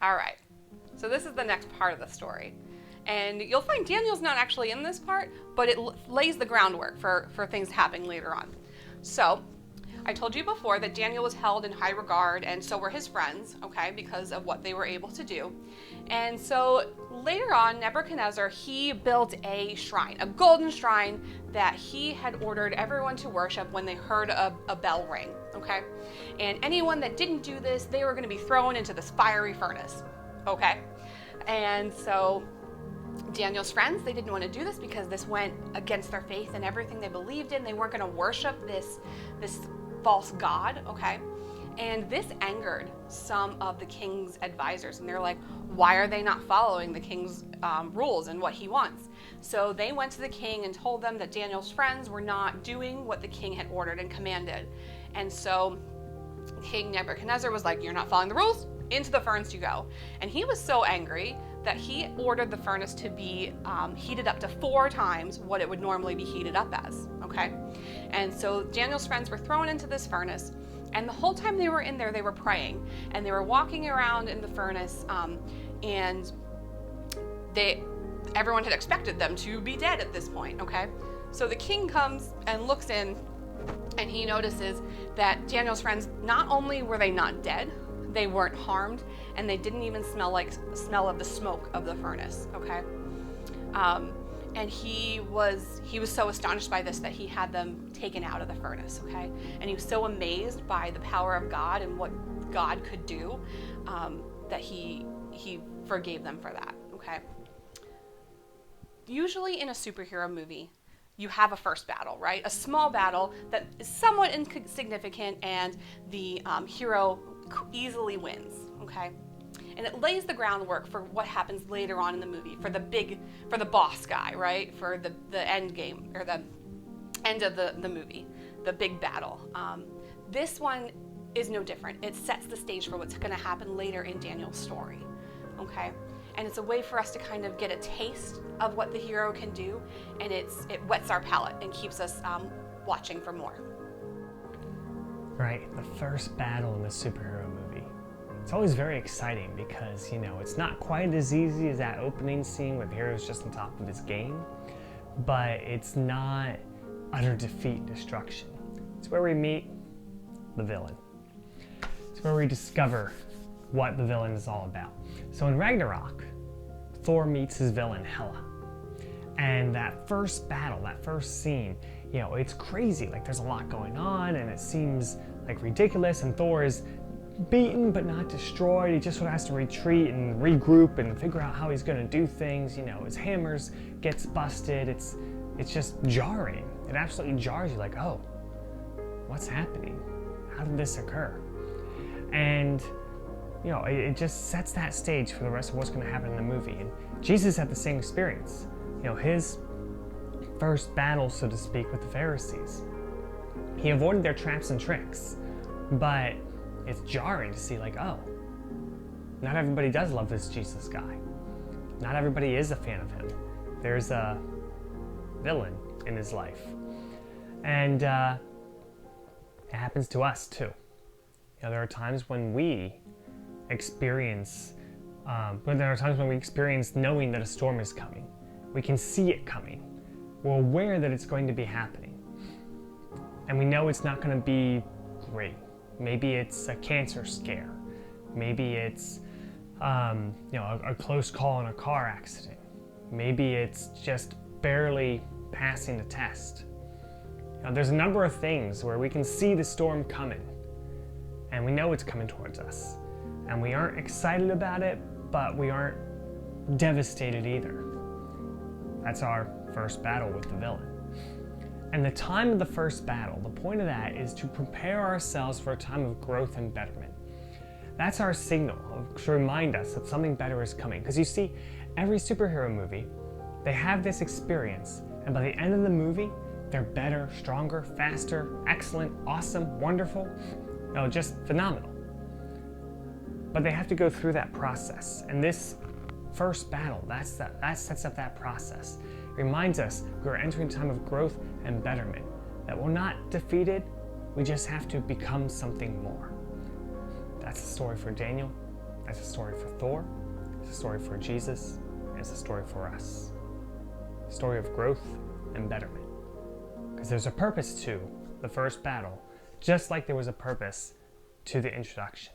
All right, so this is the next part of the story. And you'll find Daniel's not actually in this part, but it lays the groundwork for things happening later on. So, I told you before that Daniel was held in high regard, and so were his friends, okay, because of what they were able to do. And so later on, Nebuchadnezzar, he built a shrine, a golden shrine that he had ordered everyone to worship when they heard a bell ring, okay? And anyone that didn't do this, they were going to be thrown into this fiery furnace, okay? And so Daniel's friends, they didn't want to do this because this went against their faith and everything they believed in. They weren't going to worship this false god, okay? And this angered some of the king's advisors, and they're like, why are they not following the king's rules and what he wants? So they went to the king and told them that Daniel's friends were not doing what the king had ordered and commanded. And so King Nebuchadnezzar was like, you're not following the rules, into the furnace you go. And he was so angry that he ordered the furnace to be heated up to 4 times what it would normally be heated up as, okay? And so Daniel's friends were thrown into this furnace, and the whole time they were in there, they were praying, and they were walking around in the furnace, and everyone had expected them to be dead at this point, okay? So the king comes and looks in, and he notices that Daniel's friends, not only were they not dead, they weren't harmed, and they didn't even smell of the smoke of the furnace, okay? And he was so astonished by this that he had them taken out of the furnace, okay? And he was so amazed by the power of God and what God could do that he forgave them for that, okay? Usually in a superhero movie, you have a first battle, right? A small battle that is somewhat insignificant, and the hero easily wins, okay? And it lays the groundwork for what happens later on in the movie, for the boss guy, right? For the end game, or the end of the movie, the big battle. This one is no different. It sets the stage for what's going to happen later in Daniel's story, okay? And it's a way for us to kind of get a taste of what the hero can do, and it whets our palate and keeps us watching for more. Right, the first battle in the superhero movie. It's always very exciting because, it's not quite as easy as that opening scene where the hero's just on top of his game, but it's not utter defeat and destruction. It's where we meet the villain. It's where we discover what the villain is all about. So in Ragnarok, Thor meets his villain, Hela. And that first battle, that first scene, it's crazy. Like, there's a lot going on, and it seems like ridiculous, and Thor is beaten but not destroyed. He just sort of has to retreat and regroup and figure out how he's going to do things. His hammers gets busted. It's just jarring. It absolutely jars you, like, oh, what's happening? How did this occur? And it just sets that stage for the rest of what's going to happen in the movie. And Jesus had the same experience. His first battle, so to speak, with the Pharisees. He avoided their traps and tricks, but it's jarring to see, like, oh, not everybody does love this Jesus guy. Not everybody is a fan of him. There's a villain in his life. And it happens to us too. There are times when we experience knowing that a storm is coming. We can see it coming. We're aware that it's going to be happening. And we know it's not going to be great. Maybe it's a cancer scare. Maybe it's a close call in a car accident. Maybe it's just barely passing a test. There's a number of things where we can see the storm coming, and we know it's coming towards us. And we aren't excited about it, but we aren't devastated either. That's our first battle with the villain. And the time of the first battle, the point of that is to prepare ourselves for a time of growth and betterment. That's our signal to remind us that something better is coming. Because you see, every superhero movie, they have this experience, and by the end of the movie, they're better, stronger, faster, excellent, awesome, wonderful, just phenomenal. But they have to go through that process. And this first battle, that sets up that process. It reminds us we're entering a time of growth and betterment, that we're not defeated, we just have to become something more. That's the story for Daniel. It's a story for Thor, it's a story for Jesus, and it's a story for us. A story of growth and betterment. Because there's a purpose to the first battle, just like there was a purpose to the introduction.